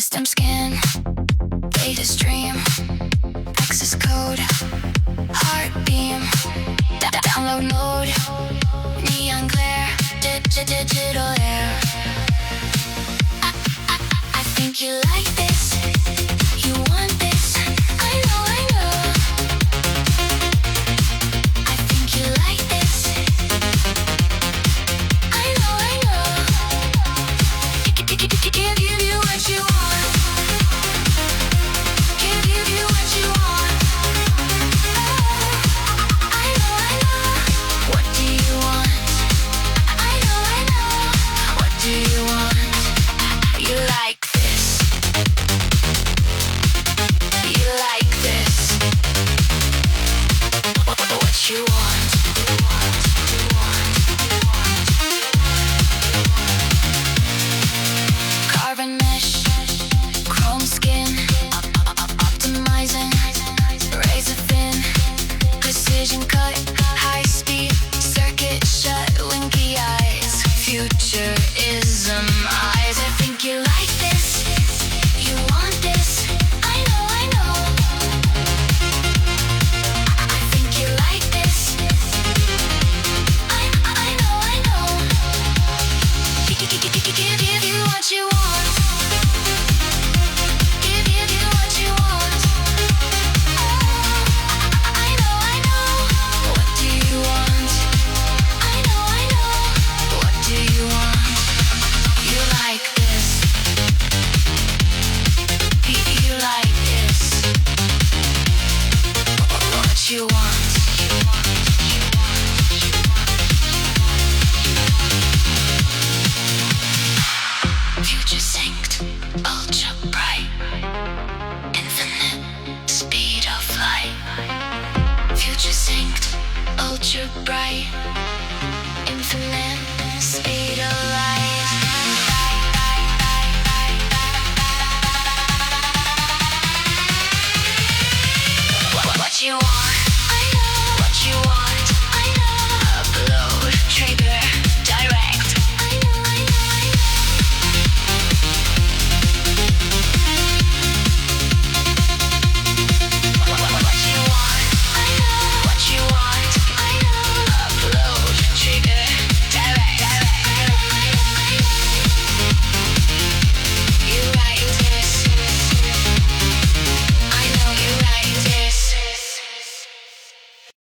System scan, data stream, access code, heart beam, download mode, neon glare, digital air. I think you like this, you want this, I know. I think you like this, I know. Give you what you want, give you what you want. I know. What do you want? I know. What do you want? You like this, you like this. What you want? Carbon mesh, chrome skin, optimizing, razor thin, precision cut, high speed, circuit shut, winky eyes, futurism eyes. I think you like this, you want this, I know. I think you like this, I know. Give you what you want, give you what you want. I know. What do you want? I know. What do you want? You like this, you like this. What you want? Future synced, ultra bright, infinite speed of light. Future synced, ultra bright, infinite speed of light. What you want? I know. What you want?